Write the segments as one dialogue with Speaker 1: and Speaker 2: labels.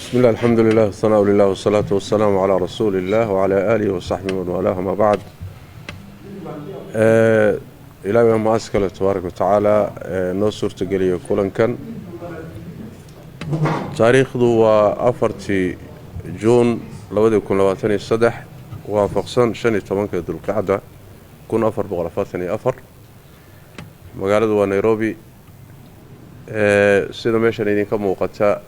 Speaker 1: بسم الله الحمد لله والثناء لله والصلاة والسلام على رسول الله وعلى آله وصحبه ومن والاه ما بعد. إلهي ما أسكله تبارك وتعالى نو suurta geliyo kulankan taariikhdu waa 4 Juun 2023 waafaqsan 15 Dulqacda 1444 magaaladu waa Nairobi. sida meeshan idinka muuqata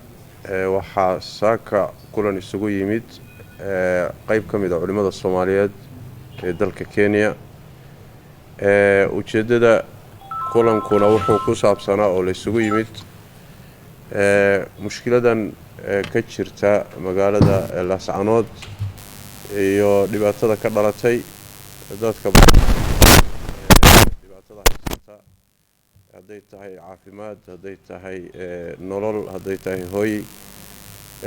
Speaker 1: waxaa saaka kulan isugu yimid qayb ka mid ah culimada Soomaaliyeed ee dalka Kenya. ujeedada kulankuna wuxuu ku saabsanaa oo la isugu yimid mushkiladan ka jirta magaalada Laascaanood iyo dhibaatada ka dhalatay dadka dhibaatada haysata hadday tahay caafimaad, hadday tahay nolol, hadday tahay hooy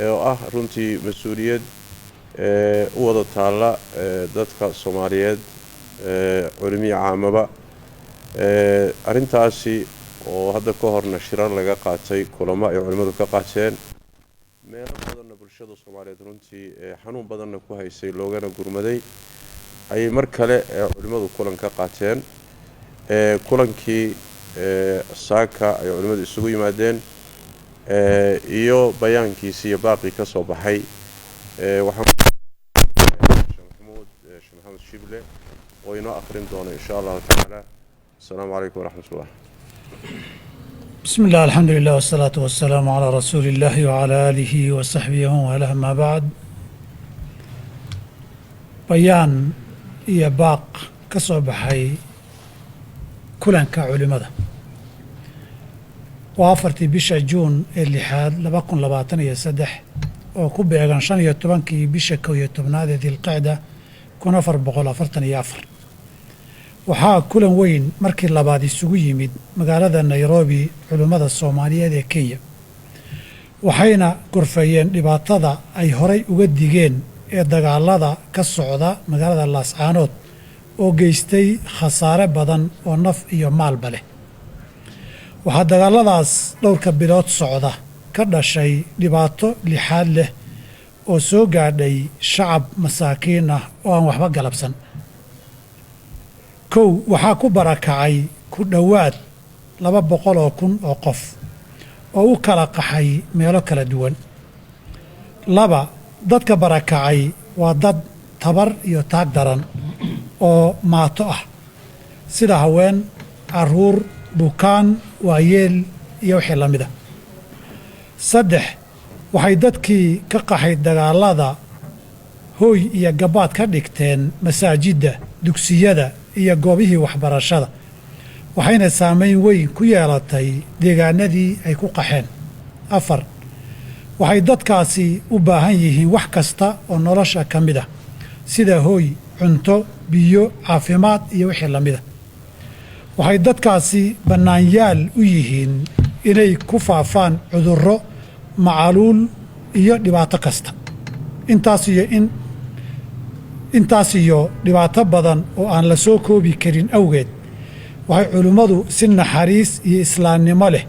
Speaker 1: oo ah runtii mas'uuliyad u wada taala dadka Soomaaliyeed علمية عامة. أرنتاسي وهذا كهر نشرا لقى قاتي كلما علماء كقاتين ما بدنا بالشدة الصومالية درنتي حنون بدنا كوهاي سي لوجانا جرمدي أي مركلة علماء كلن كقاتين كلن كي ساكا أي علماء السوي مادين إيو بيان كي سي باقي كصباحي وحمود شبله وينو آخرين دونه إن شاء الله تعالى. السلام عليكم ورحمة الله.
Speaker 2: بسم الله الحمد لله والصلاة والسلام على رسول الله وعلى آله وصحبه وله ما بعد. بيان يباق كصباحي كلن كعلماء وافرتي بشا جون اللي حاد لبقون لباطن يسدح وكوبي أغنشان يتبانكي بشا كو يتبناد ذي القاعدة كون أفر بقول أفرتني يافر. waxaa kulan weyn markii labaad isugu yimid magaalada Nairobi culimada Soomaaliyeed ee Kenya waxayna gorfayeen dhibaatada ay horay uga digeen ee dagaalada ka socda magaalada Laascaanood oo geystay khasaare badan oo naf iyo maalba leh. waxaa dagaaladaas dhowrka bilood socda ka dhashay dhibaato lixaad leh oo soo gaadhay shacab masaakiin ah oo aan waxba galabsan. kow waxaa ku barakacay ku dhowaad 200,000 oo qof oo u kala qaxay meelo kala duwan. laba dadka barakacay waa dad tabar iyo taag daran oo maato ah sida haween, caruur, bukaan, waayeel iyo wixii la mida. saddex waxay dadkii ka qaxay dagaalada hooy iyo gabaad ka dhigteen masaajidda, dugsiyada iyo goobihii waxbarashada waxayna saameyn weyn ku yeelatay deegaanadii ay ku qaxeen. afar waxay dadkaasi u baahan yihiin wax kasta oo nolosha ka mid ah sida hooy, cunto, biyo, caafimaad iyo wixii la mida. waxay dadkaasi bannaanyaal u yihiin inay ku faafaan cudurro, macaluul iyo dhibaato kasta. intaas iyo dhibaato badan oo aan la soo koobi karin awgeed waxay culimmadu si naxariis iyo islaamnimo leh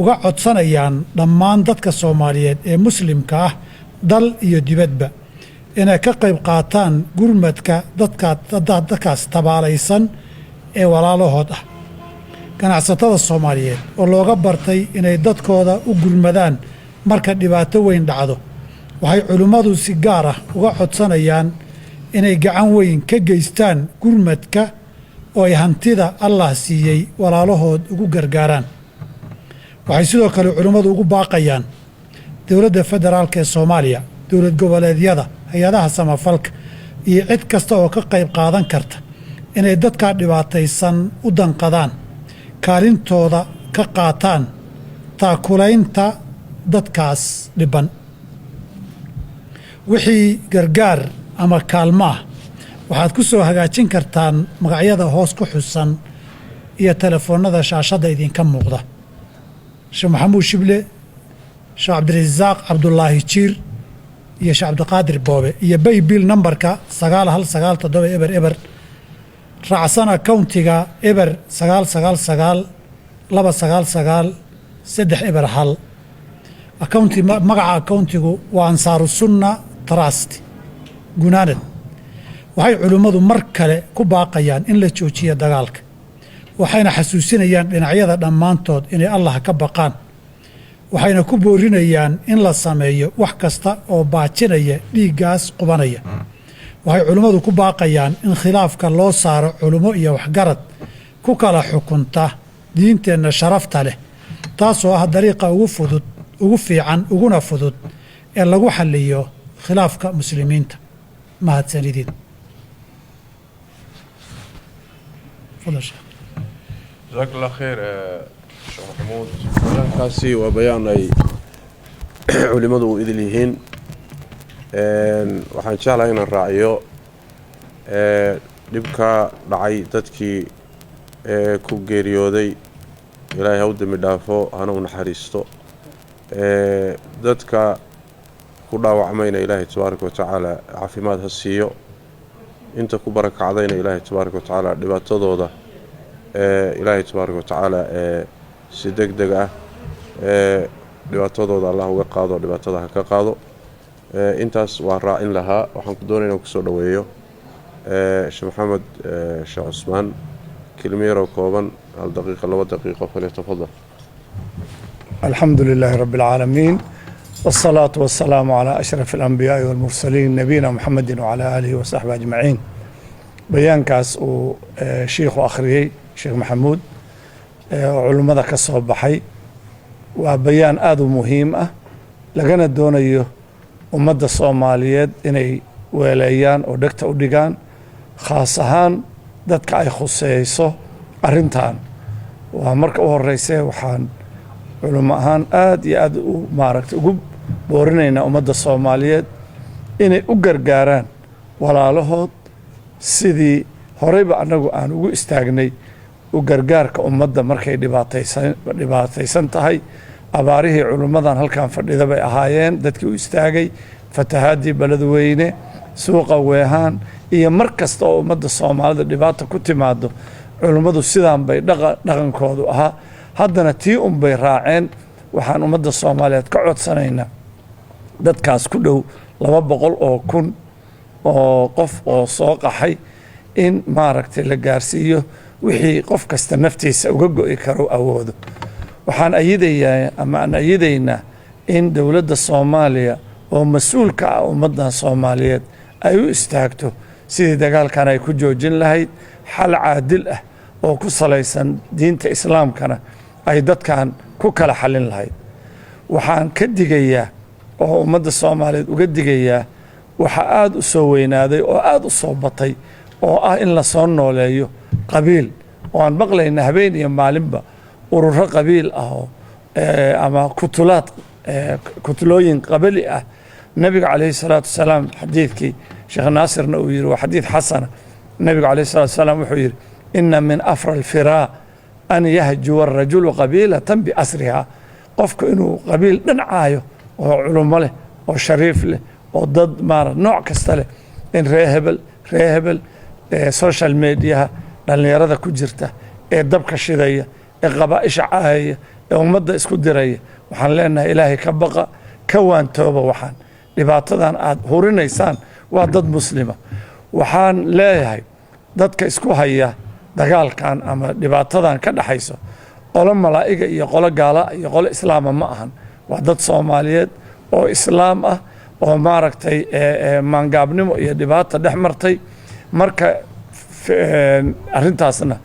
Speaker 2: uga codsanayaan dhammaan dadka Soomaaliyeed ee muslimka ah dal iyo dibadba inay ka qayb qaataan gurmadka dadkaas tabaalaysan ee walaalahood ah. ganacsatada Soomaaliyeed oo looga bartay inay dadkooda u gurmadaan marka dhibaato weyn dhacdo waxay culimmadu si gaar ah uga codsanayaan inay gacan weyn ka geystaan gurmadka oo ay hantida Allah siiyey walaalahood ugu gargaaraan. waxay sidoo kale culimmadu ugu baaqayaan dowladda federaalka ee Soomaaliya, dowlad goboleedyada, hay'adaha samafalka iyo cid kasta oo ka qayb qaadan karta inay dadka dhibaataysan u danqadaan, kaalintooda ka qaataan taakulaynta dadkaas dhiban. wixii gargaar ama kaalmo ah waxaad ku soo hagaajin kartaan magacyada hoos ku xusan iyo telefoonnada shaashadda idinka muuqda. Sheekh Maxamuud Shible, Sheekh Cabdirasaaq Cabdullaahi Jiir iyo Sheekh Cabdiqaadir Boobe iyo baybil nambarka 9197 raacsana countiga eber 999 299 301 accounti magaca accountigu waa ansaaru sunna trust gunaanad waxay culimmadu mar kale ku baaqayaan in la joojiyo dagaalka waxayna xasuusinayaan dhinacyada dhammaantood inay allah ka baqaan waxayna ku boorinayaan in la sameeyo wax kasta oo baajinaya dhiiggaas qubanaya waxay culimmadu ku baaqayaan in khilaafka loo saaro culummo iyo waxgarad ku kala xukunta diinteenna sharafta leh taasoo ah dariiqa ugu fiican uguna fudud ee lagu xalliyo khilaafka muslimiinta mahadsanidin
Speaker 1: جزاك الله خير شيخ محمود بيانkaasi waa bayaan ay culimadu u idil yihiin waxaan jeclahay inaan raaciyo dhibka dhacay dadkii ku geeriyooday ilaahay ha u dambi dhaafo hana u naxariisto dadka ku dhaawacmayna ilaahay tabaaraka wa tacaala caafimaad ha siiyo inta ku barakacdayna ilaahay tabaaraka wa tacaala dhibaatadooda ilaahay tabaaraka wa tacaala si degdeg ah dhibaatadooda allah uga qaado dhibaatada ha ka qaado intaas waa raacin lahaa waxaan ku doonayaa inaan kusoo dhaweeyo sheekh maxamed sheekh cusmaan كلميرو كوبان هل دقيقة لو دقيقة فليتفضل.
Speaker 3: الحمد لله رب العالمين والصلاة والسلام على أشرف الأنبياء والمرسلين نبينا محمد وعلى آله وصحبه أجمعين. بيان كاس شيخ وأخري شيخ محمود علماء كالصوب بحي وبيان آدو مهمة لقنا الدونية ومد الصوماليات إني ويليان ودكتا ودقان خاصهان dadka ay khuseyso arrintan waa marka u horeysay waxaan culimo ahaan aad iyo aad u maaragtay ugu boorinaynaa ummadda Soomaaliyeed inay u gargaaraan walaalahood sidii horeyba anagu aan ugu istaagnay u gargaarka ummadda markay dhibaataysan tahay abaarihii culimadan halkan fadhida bay ahaayeen dadkii u istaagay fatahaadii beledweyne suuqa weehaan iyo mar kasta oo ummadda Soomaalida dhibaato ku timaado culimadu sidaan bay dhaqankoodu ahaa haddana tii bay raaceen waxaan ummadda Soomaaliyeed ka codsanaynaa dadkaas ku dhow 200 oo kun oo qof oo soo qaxay in maaragtay la gaarsiiyo wixii qof kasta naftiisa uga go'i karo awoodo waxaan ayidaynaa in dowladda Soomaaliya oo mas'uul ka ah ummadda Soomaaliyeed ay u istaagto sidii dagaalkan ay ku joojin lahayd xal caadil ah oo ku salaysan diinta islaamkana ay dadkan ku kala xalin lahayd waxaan ka digayaa oo ummadda Soomaaliyeed uga digayaa waxa aad u soo weynaaday oo aad u soo batay oo ah in la soo nooleeyo qabiil oo aan maqlayna habeen iyo maalinba ururo qabiil ah oo ama kutulooyin qabali ah nabiga calayhi salaatu wasalaam xadiidkii sheekh naasirna uu yiri waa xadiid xasana nabiga calayhi salaatu wasalaam wuxuu yiri inna min afra alfiraa an yahjuwa arrajulu qabiilatan biasriha qofku inuu qabiil dhinacaayo oo culummo leh oo shariif leh oo dad nooc kasta leh in ree hebel social mediaha dhallinyarada ku jirta ee dabka shidaya ee qabaa'isha caahaya ee ummadda isku diraya waxaan leenahay ilaahay ka baqa ka waantooba waxaan dhibaatadan aad hurinaysaan waa dad muslima waxaan leeyahay dadka isku haya dagaalkan ama dhibaatadan ka dhaxayso qolo malaa'iga iyo qolo gaala iyo qolo islaama ma ahan waa dad Soomaaliyeed oo islaam ah oo maaragtay maangaabnimo iyo dhibaata dhex martay marka arrintaasna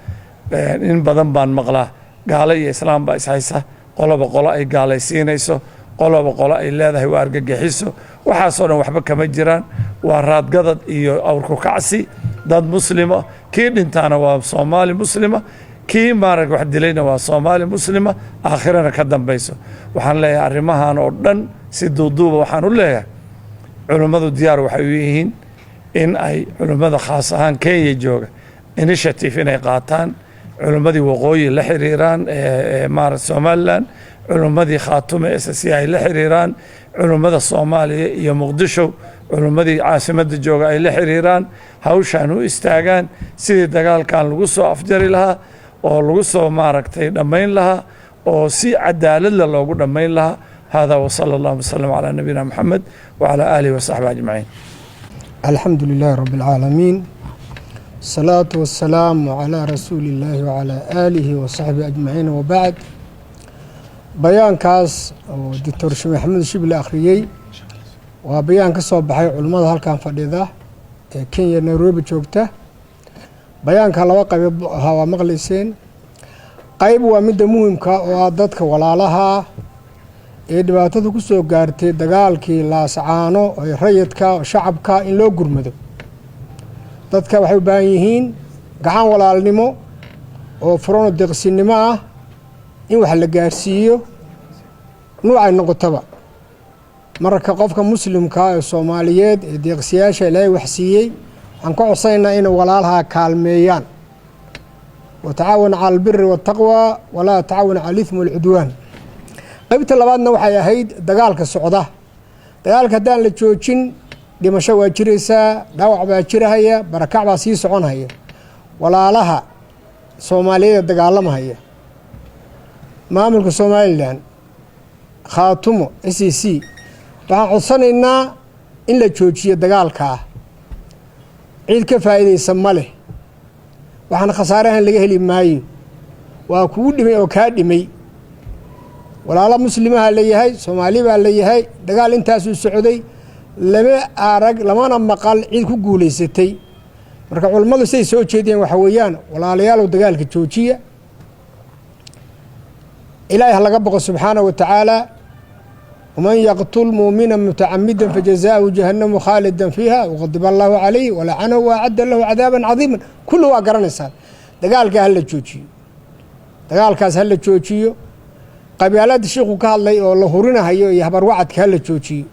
Speaker 3: in badan baan maqlaa gaala iyo islaam baa ishaysa qoloba qolo ay gaalaysiinayso qoloba qolo ay leedahay waa argagixiso waxaasoo dhan waxba kama jiraan waa raadgadad iyo awrku kacsi dad muslima kii dhintaana waa Soomaali muslima kii maarag wax dilayna waa Soomaali muslima aakhirana ka dambayso waxaan leeyahay arrimahan oo dhan si duuduuba waxaan u leeyahay culimadu diyaar waxay u yihiin in ay culimada khaas ahaan Kenya jooga initiative inay qaataan culimadii waqooyi la xiriiraan maarag Somaliland culimadii Khaatume SSC ay la xiriiraan culimada Soomaaliya iyo Muqdisho culimadii caasimadda jooga ay la xiriiraan hawshan u istaagaan sidii dagaalkan lagu soo afjari lahaa oo lagu soo maaragtay dhammayn lahaa oo si cadaalad loogu dhammayn lahaa هذا وصلى الله وسلم على نبينا محمد وعلى آله وصحبه أجمعين.
Speaker 4: الحمد لله رب العالمين، الصلاة والسلام على رسول الله وعلى آله وصحبه أجمعين. وبعد، بيان كاس دكتور شيخ محمد شبل أخريي وبيان كسب بحي علماء هالكان فديده كينيا نيروبي joogta bayaanka laba qayb waa maqlayseen. qayb waa mid muhiimka oo dadka walaalaha ee dhibaatada ku soo gaartay dagaalkii Laascaano ee rayidka shacabka in loo gurmado. dadka waxay u baahan yihiin gacan walaalnimo oo furan deeqsinimo ah in wax la gaarsiiyo nuucay noqotaba. marka qofka muslimka ee Soomaaliyeed ee deeqsiyaasha Ilaahay wax siiyay aan ka codsaynaa in walaalaha kaalmeeyaan. وتعاون على البر والتقوى ولا تعاون على الإثم والعدوان. qaybta labaadna waxay ahayd dagaalka socda. dagaalka hadaan la joojin dhimasho waa jiraysaa, dhaawac baa jirahaya, barakac baa sii soconaya. walaalaha Soomaaliyeed dagaalamaya, maamulka Somaliland, khaatumo SEC, waxaan codsanaynaa in la joojiyo dagaalka. cid ka faa'iideysan ma leh, waxaan khasaarahan laga heli maayo. waa kugu dhimay oo kaa dhimay. walaalo muslimaha leeyahay, Soomaali baa leeyahay, dagaal intaas uu socday lama arag lamana maqal cid ku guuleysatay. marka culimadu say soo jeediyeen waxa weeyaan walaalayaal dagaalka joojiya. ilaahay laga baqo subxaanahu wa ta'ala. ومن يقتل مؤمنا متعمدا فجزاؤه جهنم خالدا فيها وغضب الله عليه ولعنه وأعد له عذابا عظيما. كله قرنسا دقالك هلا جوجي دقالكاس هلا جوجيو قبيلات الشيخ كهالله والله هورنا هيو يهبر وعد هلا جوجي.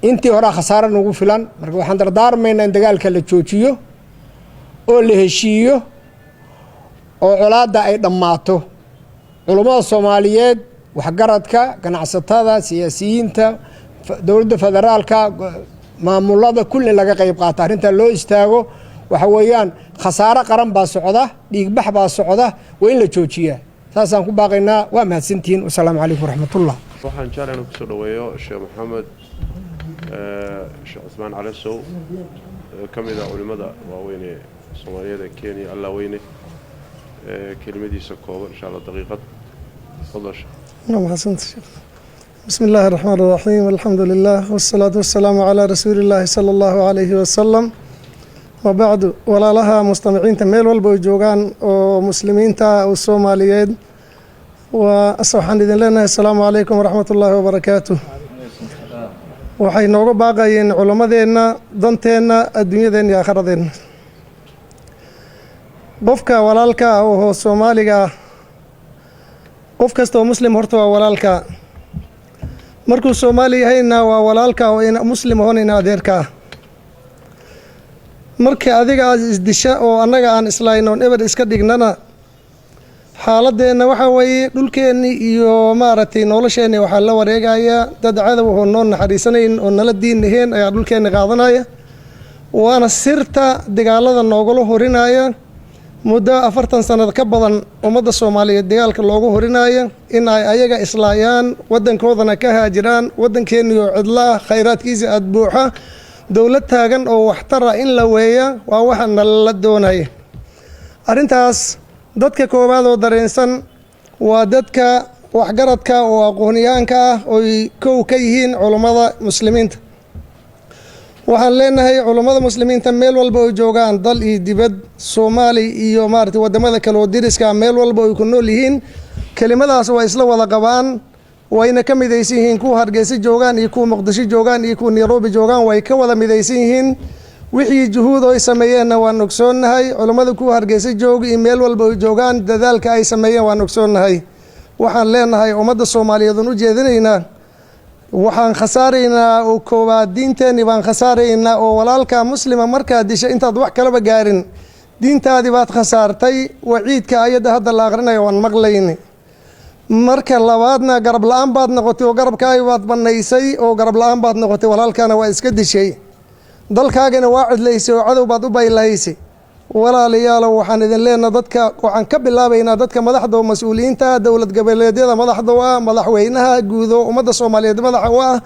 Speaker 4: انتي هرا خسارة نقول فلان مركب حندر دار مين دقالك هلا جوجيو أو اللي هشيو أو علاده أي دماته. علماء الصوماليات waxgaradka ganacsatada siyaasiyiinta dawladda federaalka maamulada kulli laga qayb qaata arinta loo istaago. waxa weeyaan khasaare qaran baa socda, dhiig bax baa socda, waa in la joojiyaa. saasaan ku baaqaynaa. waa mahadsantihiin. wassalaamu calaykum waraxmatullah.
Speaker 1: waxaan jeclahay inaan kusoo dhaweeyo sheekh maxamed sheekh cusmaan cali sow ka mid ah culimada waaweyn ee Soomaaliyeed ee Kenya. alla weyne kelimadiisa kooban insha Allah daqiiqad. تفضل.
Speaker 5: نعم حسنت شيخ. بسم الله الرحمن الرحيم، الحمد لله والصلاة والسلام على رسول الله صلى الله عليه وسلم. وبعد، ولا لها مستمعين تميل والبوجوغان ومسلمين تا والصوماليين وأصحان إذن لنا السلام عليكم ورحمة الله وبركاته. وحي نوغو باقاين علماء دينا دانتينا الدنيا دين يا آخر دين بوفكا ولالكا وهو صوماليكا. qof kasta oo muslim horta waa walaalka. markuu Soomaali yahayna waa walaalka oo in muslim hoonina adeerka. marka adiga aad isdisha oo annaga aan islaayno eber iska dhignana xaaladeena waxa weeye dhulkeeni iyo maaragtay nolosheena waxa la wareegaya dad cadow oo noo naxariisanayn oo nala diinaheen ayaa dhulkeena qaadanaya. waana sirta dagaalada noogula horinaya muddo 40 sanad ka badan ummadda Soomaaliyeed dagaalka loogu horinaayo in ay ayaga islaayaan, wadankoodana ka haajiraan, wadankeeniyo cidla khayraadkiisa aad buuxa, dawlad taagan oo waxtara in la weeya waa waxa la doonaya. arrintaas dadka koobaad oo dareensan waa dadka waxgaradka oo aqoonyahanka ah oo kow ka yihiin culimada muslimiinta. waxaan leenahay culimada muslimiinta meel walba oo joogaan dal iyo dibad, Soomaali iyo maartay wadamada kale oo diriska meel walba oo ku nool yihiin, kelimadaas waa isla wada qabaan. wayna ka midaysan yihiin kuwa Hargeysa joogaan iyo kuwa Muqdisho joogaan iyo kuwa Nairobi joogaan, way ka wada midaysan yihiin. wixii juhuud ay sameeyeen waan ogsoonahay. culimada kuwa Hargeysa jooga iyo meel walba oo joogaan dadaalka ay sameeyeen waan ogsoonahay. waxaan leenahay ummadda Soomaaliyeed u jeedinaynaa waxaan khasaaraynaa oo koobaad diinteeni baan khasaaraynaa oo walaalka muslima markaa disha intaad wax kalaba gaarin diintaadii baad khasaartay. waciidka ayada hadda la aqrinayo waan maqlayni. marka labaadna garab la'aan baad noqotay oo garabkaaga baad banaysay oo garab la'aan baad noqotay, walaalkana waa iska dishay. dalkaagana waa cidlaysay oo cadow baad u baylahaysay. walaalayaalow waxaan idin leenahay dadka waxaan ka bilaabaynaa dadka madaxda oo mas-uuliyiinta dowlad goboleedyada madaxda u ah madaxweynaha guud oo ummadda Soomaaliyeed madaxa u ah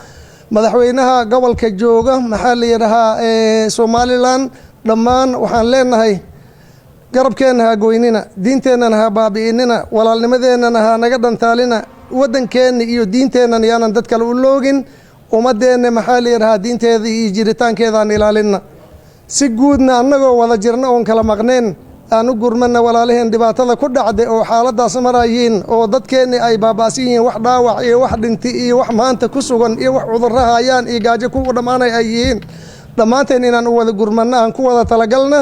Speaker 5: madaxweynaha gobolka jooga maxaa la yiraahdaa Somaliland dhammaan waxaan leenahay garabkeena ha goynina diinteena ha baabi'inina walaalnimadeena ha naga dhantaalina wadankeena iyo diinteena yaanan dad kale u loogin ummadeena maxaa la yiraahdaa diinteeda iyo jiritaankeeda aan ilaalina si guudna annagoo wada jirna oon kala maqneen aan u gurmana walaalaheen dhibaatada ku dhacday oo xaaladaas marayiin oo dadkeena ay baabaasan yihiin wax dhaawac iyo wax dhinti iyo wax maanta ku sugan iyo wax cudurro hayaan iyo gaajo ku dhamaanay ay yihiin dhammaanteen inaan u wada gurmana aan ku wada talagalna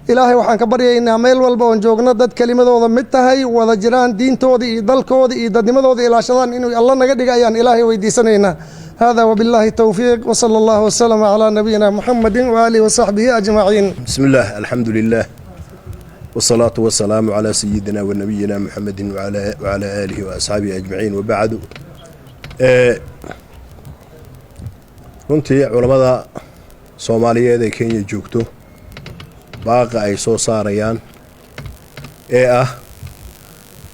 Speaker 5: ilaahay waxaan ka baryaynaa meel walba oon joogno dad kelimadooda mid tahay wada jiraan diintooda iyo dalkooda iyo dadnimadooda ilaashadaan inuu alla naga dhiga ayaan ilaahay weydiisanaynaa هذا وبالله التوفيق وصلى الله وسلم على نبينا محمد وآله وصحبه أجمعين.
Speaker 6: بسم الله الحمد لله والصلاة والسلام على سيدنا ونبينا محمد وعلى آله وأصحابه أجمعين وبعد. runtii culamada Soomaaliyeed ee Kenya joogto baaqa ay soo saarayaan ee ah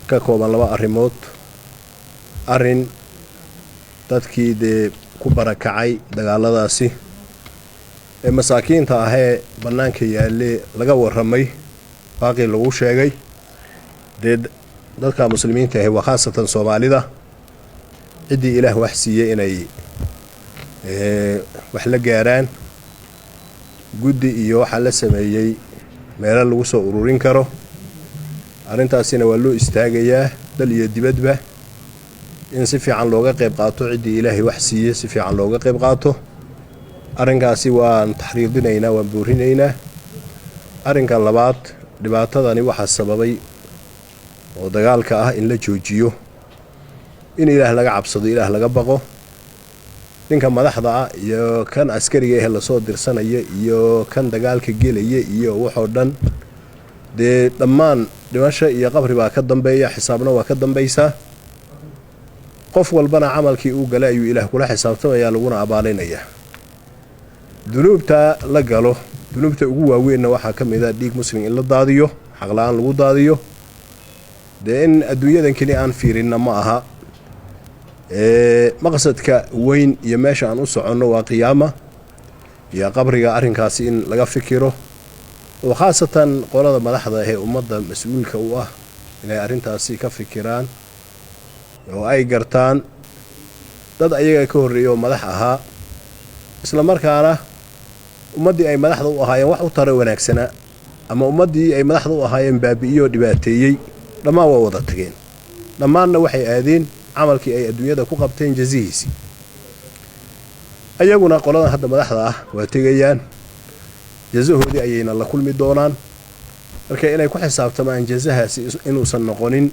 Speaker 6: ka kooban laba arrimood arrin dadkii dee ku barakacay dagaaladaasi ee masaakiinta ah ee bannaanka yaalle laga warramay baaqii lagu sheegay dee dadka muslimiinta ah waa khaasatan Soomaalida ciddii ilaah wax siiyey inay wax la gaaraan guddi iyo waxa la sameeyey meelo lagu soo ururin karo arrintaasina waa loo istaagayaa dal iyo dibadba in si fiican looga qayb qaato ciddii ilaahay wax siiyey si fiican looga qayb qaato arrinkaasi waan taxriirinaynaa waan buurinaynaa arrinka labaad dhibaatadani waxa sababay oo dagaalka ah in la joojiyo in ilaah laga cabsado ilaah laga baqo ninka madaxda ah iyo kan askariga ah la soo dirsanaya iyo kan dagaalka gelaya iyo waxoo dhan dee dhammaan dhimasho iyo qabri baa ka dambeeya xisaabna waa ka dambaysaa qof walbana camalkii uu galay ayuu ilaah kula xisaabtamayaa laguna abaalinayaa dunuubta la galo dunuubta ugu waaweynna waxaa ka mid ah dhiig muslim in la daadiyo xaq la'aan lagu daadiyo dee in adduunyadan keli aan fiirinna ma aha maqsadka weyn iyo meesha aan u soconno waa qiyaama iyo qabriga arrinkaasi in laga fikiro oo khaasatan qolada madaxda ee ummadda mas-uulka u ah inay arrintaasi ka fikiraan oo ay gartaan dad ayaga ka horreeyay oo madax ahaa isla markaana ummaddii ay madaxda u ahaayeen wax u tara wanaagsana ama ummaddii ay madaxda u ahaayeen baabi'iyoo dhibaateeyey dhammaan waa wada tageen dhammaanna waxay aadeen camalkii ay adduunyada ku qabteen jazihiisii ayaguna qoladan hadda madaxda ah waa tegayaan jazahoodii ayayna la kulmi doonaan marka inay ku xisaabtamaan jazahaasi inuusan noqonin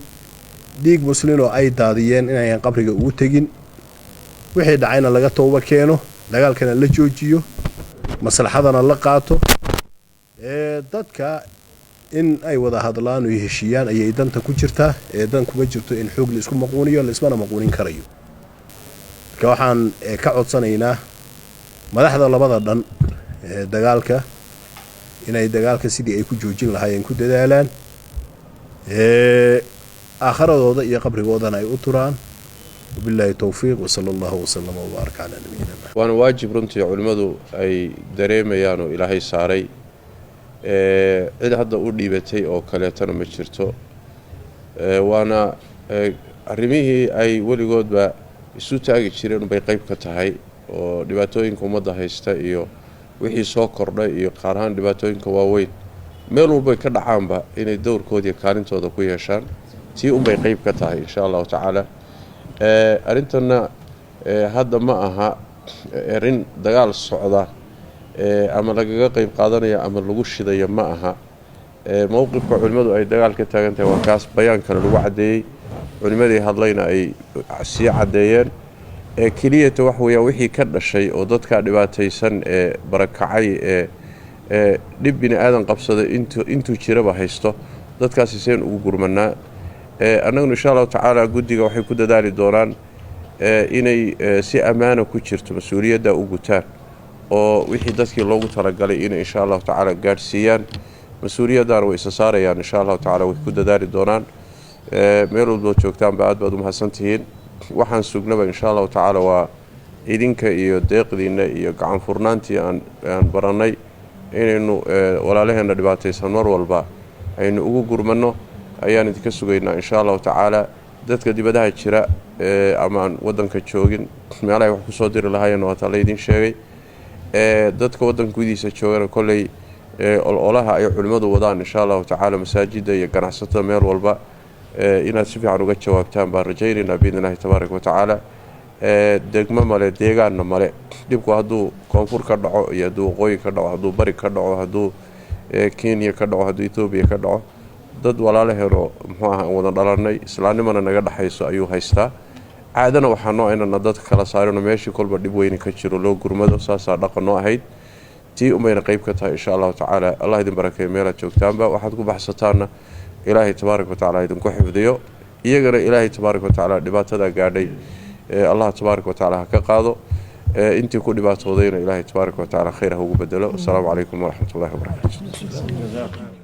Speaker 6: dhiig muslin oo ay daadiyeen inayan qabriga ugu tegin wixii dhacayna laga tooba keeno dagaalkana la joojiyo maslaxadana la qaato dadka in ay wada hadlaan oo heshiiyaan ayay danta ku jirtaa dan kuma jirto in xoog la isku maquuniyo la ismana maquunin karayo marka waxaan ka codsanaynaa madaxda labada dhan dagaalka inay dagaalka sidii ay ku joojin lahaayeen ku dadaalaan aakhiradooda iyo qabrigoodana ay u turaan wabillahi tawfiiq wasala allahu wasalama wabaarak calaa nabiyina maxamed
Speaker 1: waana waajib runtii culimmadu ay dareemayaan oo ilaahay saaray cid hadda u dhiibatay oo kaleetana ma jirto waana arrimihii ay weligoodba isu taagi jireen bay qayb ka tahay oo dhibaatooyinka ummadda haysta iyo wixii soo kordhay iyo qaar ahaan dhibaatooyinka waaweyn meel walbay ka dhacaanba inay dowrkoodii kaalintooda ku yeeshaan tii unbay qayb ka tahay insha allahu tacaala arrintanna hadda ma aha arrin dagaal socda ama lagaga qayb qaadanaya ama lagu shidaya ma aha mowqifka culimmadu ay dagaal ka taagan tahay waa kaas bayaankana lagu caddeeyey culimmadii hadlayna ay sii caddeeyeen keliyata wax weeyaan wixii ka dhashay oo dadka dhibaataysan ee barakacay ee dhib bini aadan qabsada intuu jiraba haysto dadkaasi seen ugu gurmanaa annaguna insha allahu tacaala guddiga waxay ku dadaali doonaan inay si ammaana ku jirto mas-uuliyadda u gutaan oo wixii dadkii loogu talagalay inay insha allahu tacaala gaadhsiiyaan mas-uuliyaddaana way isa saarayaan insha allahu tacaala way ku dadaali doonaan meel walbood joogtaanba aad baad u mahadsantihiin waxaan sugnaba insha allahu tacaala waa idinka iyo deeqdiinna iyo gacan furnaantii aan barannay inaynu walaalaheenna dhibaataysan mar walba aynu ugu gurmanno ayaan idinka sugaynaa insha allahu tacaala dadka dibadaha jira ama aan waddanka joogin meelahay wax ku soo diri lahaayeen waata laydin sheegay dadka waddanka gudihiisa joogana kolley ololaha ay culimmadu wadaan insha allahu tacaala masaajidda iyo ganacsatada meel walba inaad si fiican uga jawaabtaan baan rajaynaynaa biidni illahi tabaaraka wa tacaala degmo male deegaanna male dhibku hadduu koonfur ka dhaco iyo hadduu waqooyi ka dhaco hadduu bari ka dhaco hadduu kenya ka dhaco hadduu etoobiya ka dhaco dad walaalaheenoo muxuu aha aan wada dhalannay islaamnimana naga dhexayso ayuu haystaa caadana waxaa noo inana dadka kala saarino meeshii kolba dhib weyni ka jiro loo gurmado saasaa dhaqan noo ahayd tii umayna qayb ka tahay insha allahu tacaala allah idin barakeeyo meelaad joogtaanba waxaad ku baxsataanna ilaahay tabaaraka wa tacaala idinku xifdiyo iyagana ilaahay tabaaraka wa tacaala dhibaatadaa gaadhay allah tabaaraka wa tacaala ha ka qaado intii ku dhibaatoodayna ilaahay tabaaraka wa tacaala khayr ha ugu bedelo asalaamu calaykum waraxmatullahi wabarakaatu